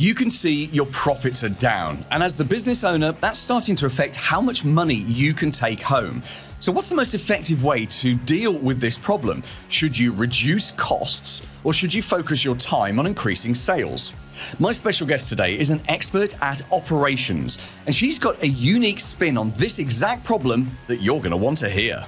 You can see your profits are down. And as the business owner, that's starting to affect how much money you can take home. So what's the most effective way to deal with this problem? Should you reduce costs or should you focus your time on increasing sales? My special guest today is an expert at operations, and she's got a unique spin on this exact problem that you're going to want to hear.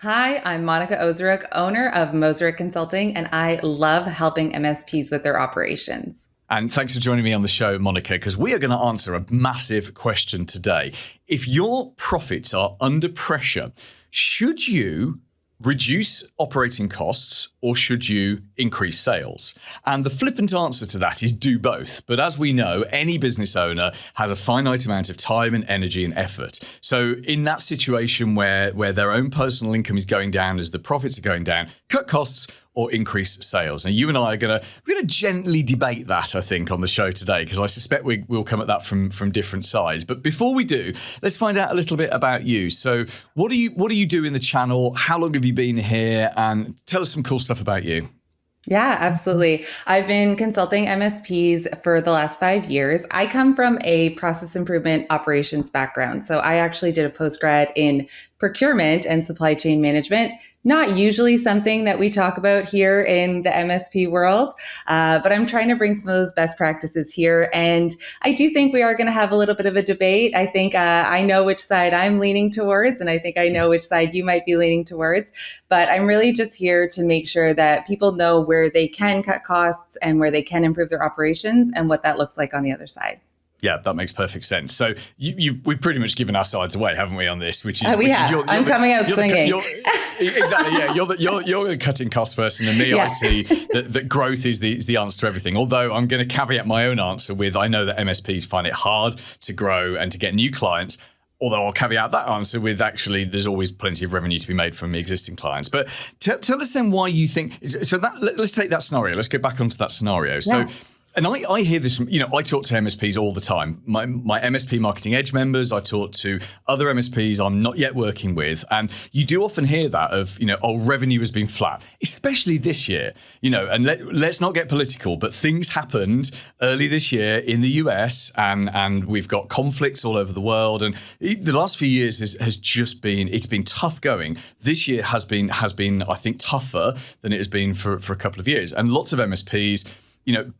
Hi, I'm Monica Ozaruk, owner of Ozaruk Consulting, and I love helping MSPs with their operations. And thanks for joining me on the show, Monica, because we are going to answer a massive question today. If your profits are under pressure, should you reduce operating costs or should you increase sales? And the flippant answer to that is do both. But as we know, any business owner has a finite amount of time and energy and effort. So in that situation where their own personal income is going down as the profits are going down, cut costs or increase sales. Now, you and I are we're gonna gently debate that, I think, on the show today, because I suspect we'll come at that from different sides. But before we do, let's find out a little bit about you. So what do you do in the channel? How long have you been here? And tell us some cool stuff about you. Yeah, absolutely. I've been consulting MSPs for the last 5 years. I come from a process improvement operations background. So I actually did a postgrad in procurement and supply chain management. Not usually something that we talk about here in the MSP world, but I'm trying to bring some of those best practices here. And I do think we are going to have a little bit of a debate. I think I know which side I'm leaning towards, and I think I know which side you might be leaning towards. But I'm really just here to make sure that people know where they can cut costs and where they can improve their operations and what that looks like on the other side. Yeah, that makes perfect sense. So we've pretty much given our sides away, haven't we, on this? I'm coming out swinging. Exactly. Yeah, you're the cutting cost person, and me, yeah. I see that growth is the answer to everything. Although I'm going to caveat my own answer with I know that MSPs find it hard to grow and to get new clients. Although I'll caveat that answer with actually, there's always plenty of revenue to be made from the existing clients. But tell us then why you think. So let's take that scenario. Let's go back onto that scenario. Yeah. So. And I hear this from, I talk to MSPs all the time. My MSP Marketing Edge members, I talk to other MSPs I'm not yet working with. And you do often hear that of, revenue has been flat, especially this year, and let's not get political, but things happened early this year in the US and we've got conflicts all over the world. And the last few years has just been, it's been tough going. This year has been, I think, tougher than it has been for a couple of years. And lots of MSPs,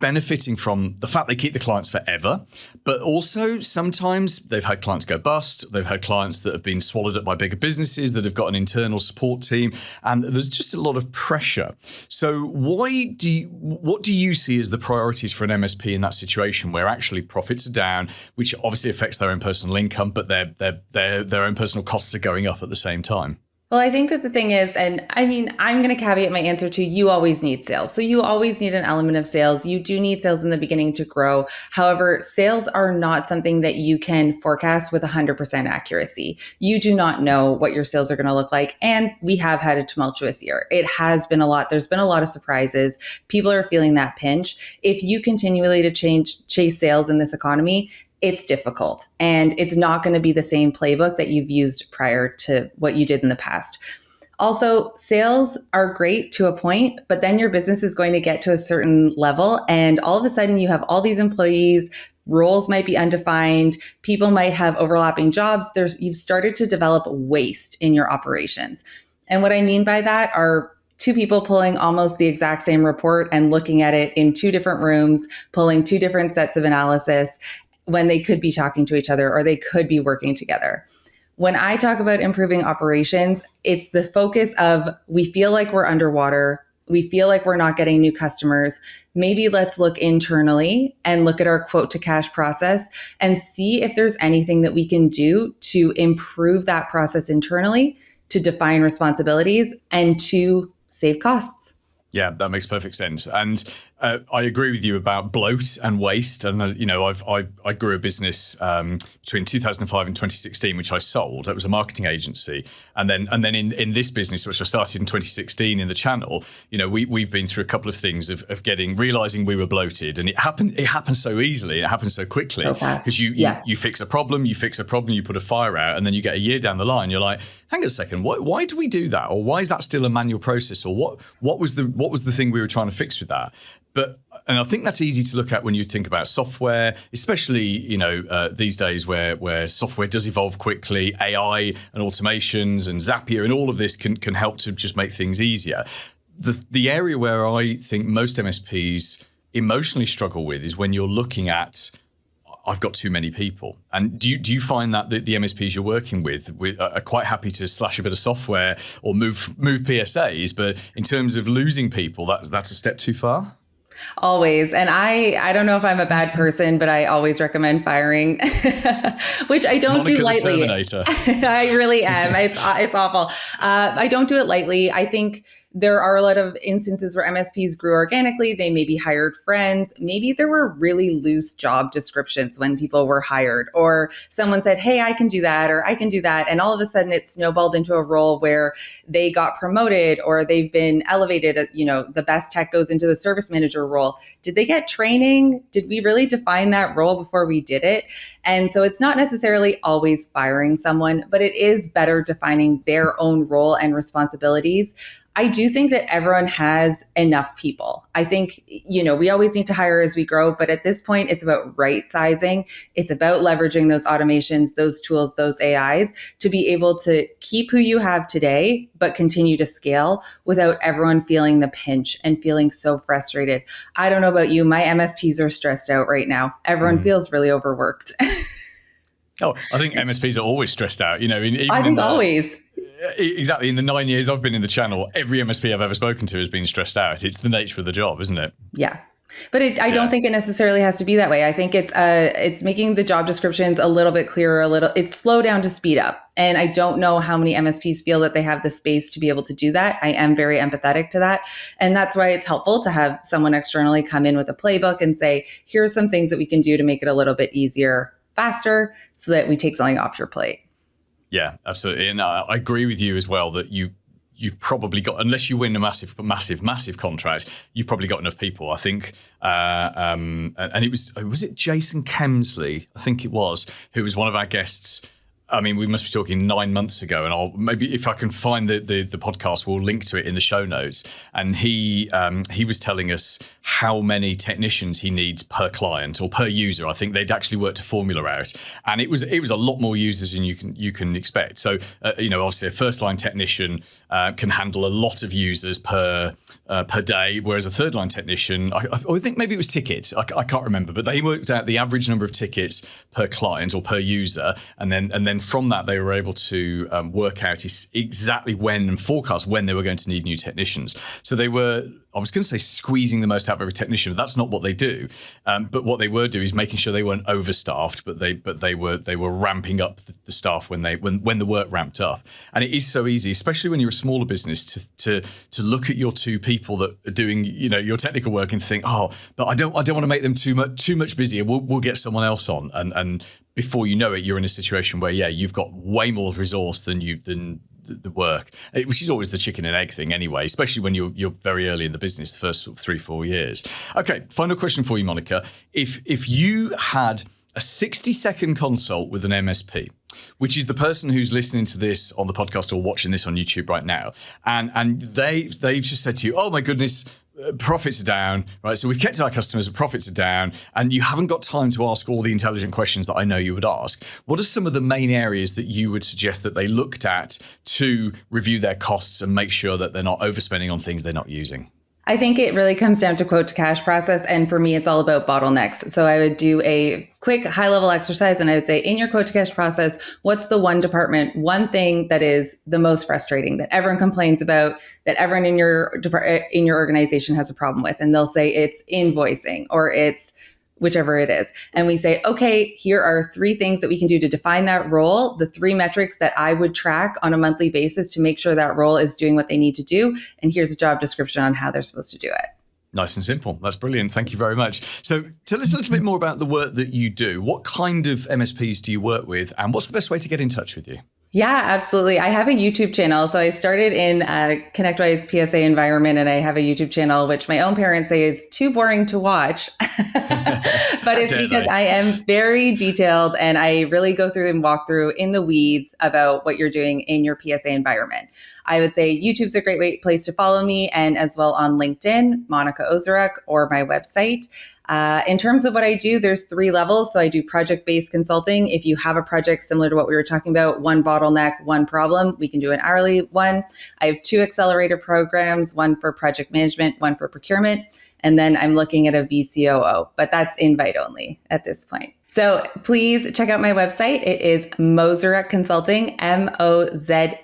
benefiting from the fact they keep the clients forever, but also sometimes they've had clients go bust. They've had clients that have been swallowed up by bigger businesses that have got an internal support team, and there's just a lot of pressure. So what do you see as the priorities for an MSP in that situation where actually profits are down, which obviously affects their own personal income, but their own personal costs are going up at the same time? Well, I think that the thing is, and I mean, I'm going to caveat my answer to you always need sales. So you always need an element of sales. You do need sales in the beginning to grow. However, sales are not something that you can forecast with 100% accuracy. You do not know what your sales are going to look like. And we have had a tumultuous year. It has been a lot. There's been a lot of surprises. People are feeling that pinch. If you continually chase sales in this economy, it's difficult, and it's not going to be the same playbook that you've used prior to what you did in the past. Also, sales are great to a point, but then your business is going to get to a certain level, and all of a sudden you have all these employees, roles might be undefined, people might have overlapping jobs. You've started to develop waste in your operations. And what I mean by that are two people pulling almost the exact same report and looking at it in two different rooms, pulling two different sets of analysis, when they could be talking to each other or they could be working together. When I talk about improving operations, it's the focus of we feel like we're underwater. We feel like we're not getting new customers. Maybe let's look internally and look at our quote to cash process and see if there's anything that we can do to improve that process internally, to define responsibilities and to save costs. Yeah, that makes perfect sense. And I agree with you about bloat and waste. And, I grew a business between 2005 and 2016, which I sold. It was a marketing agency. And then in this business, which I started in 2016 in the channel, we've been through a couple of things of realizing we were bloated. And it happened so easily. It happened so quickly. Because you fix a problem, you put a fire out, and then you get a year down the line, you're like, hang on a second, why do we do that? Or why is that still a manual process? Or what was the what was the thing we were trying to fix with that? And I think that's easy to look at when you think about software, especially, these days where software does evolve quickly. AI and automations and Zapier and all of this can help to just make things easier. The area where I think most MSPs emotionally struggle with is when you're looking at, I've got too many people. And do you find that the MSPs you're working with are quite happy to slash a bit of software or move PSAs, but in terms of losing people, that's a step too far? Always. And I don't know if I'm a bad person, but I always recommend firing, which I don't Monica do lightly. The Terminator. I really am. It's awful. I don't do it lightly. I think there are a lot of instances where MSPs grew organically. They maybe hired friends. Maybe there were really loose job descriptions when people were hired, or someone said, hey, I can do that, or I can do that. And all of a sudden it snowballed into a role where they got promoted or they've been elevated. The best tech goes into the service manager role. Did they get training? Did we really define that role before we did it? And so it's not necessarily always firing someone, but it is better defining their own role and responsibilities. I do think that everyone has enough people. I think, we always need to hire as we grow, but at this point, it's about right sizing. It's about leveraging those automations, those tools, those AIs to be able to keep who you have today, but continue to scale without everyone feeling the pinch and feeling so frustrated. I don't know about you. My MSPs are stressed out right now. Everyone feels really overworked. Oh, I think MSPs are always stressed out. Always. Exactly. In the 9 years I've been in the channel, every MSP I've ever spoken to has been stressed out. It's the nature of the job, isn't it? Yeah. But I don't think it necessarily has to be that way. I think it's making the job descriptions a little bit clearer, it's slow down to speed up. And I don't know how many MSPs feel that they have the space to be able to do that. I am very empathetic to that. And that's why it's helpful to have someone externally come in with a playbook and say, here are some things that we can do to make it a little bit easier, faster, so that we take something off your plate. Yeah, absolutely. And I agree with you as well that you've probably got, unless you win a massive contract, you've probably got enough people. I think, and it was it Jason Kemsley? I think it was, who was one of our guests. I mean, we must be talking 9 months ago, and I'll maybe, if I can find the podcast, we'll link to it in the show notes. And he was telling us how many technicians he needs per client or per user. I think they'd actually worked a formula out, and it was a lot more users than you can expect. So obviously a first line technician can handle a lot of users per day, whereas a third line technician, I think maybe it was tickets. I can't remember, but they worked out the average number of tickets per client or per user, and then from that they were able to work out exactly when and forecast when they were going to need new technicians. So they were, I was going to say, squeezing the most out of every technician, but that's not what they do. But what they were doing is making sure they weren't overstaffed, but they were ramping up the staff when the work ramped up. And it is so easy, especially when you're a smaller business, to look at your two people that are doing your technical work and think, oh, but I don't want to make them too much busier. We'll get someone else on, and before you know it, you're in a situation where you've got way more resource than the work, which is always the chicken and egg thing anyway, especially when you're very early in the business, the first sort of 3-4 years. Okay, final question for you, Monica. If you had a 60-second consult with an MSP, which is the person who's listening to this on the podcast or watching this on YouTube right now, and they've just said to you, oh my goodness, profits are down, right? So we've kept our customers, but profits are down, and you haven't got time to ask all the intelligent questions that I know you would ask. What are some of the main areas that you would suggest that they looked at to review their costs and make sure that they're not overspending on things they're not using? I think it really comes down to quote to cash process. And for me, it's all about bottlenecks. So I would do a quick high level exercise. And I would say, in your quote to cash process, what's the one department, one thing that is the most frustrating, that everyone complains about, that everyone in your organization has a problem with? And they'll say it's invoicing, or it's whichever it is. And we say, okay, here are 3 things that we can do to define that role, the 3 metrics that I would track on a monthly basis to make sure that role is doing what they need to do. And here's a job description on how they're supposed to do it. Nice and simple. That's brilliant. Thank you very much. So tell us a little bit more about the work that you do. What kind of MSPs do you work with, and what's the best way to get in touch with you? Yeah, absolutely. I have a YouTube channel. So I started in a ConnectWise PSA environment, and I have a YouTube channel, which my own parents say is too boring to watch. But it's because I am very detailed, and I really go through and walk through in the weeds about what you're doing in your PSA environment. I would say YouTube's a great place to follow me, and as well on LinkedIn, Monica Ozaruk, or my website. In terms of what I do, there's 3 levels. So I do project-based consulting. If you have a project similar to what we were talking about, one bottleneck, one problem, we can do an hourly one. I have 2 accelerator programs, one for project management, one for procurement. And then I'm looking at a VCOO, but that's invite only at this point. So please check out my website. It is Mozaruk Consulting, MOZARUK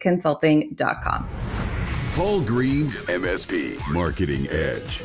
Consulting.com. Paul Green's MSP Marketing Edge.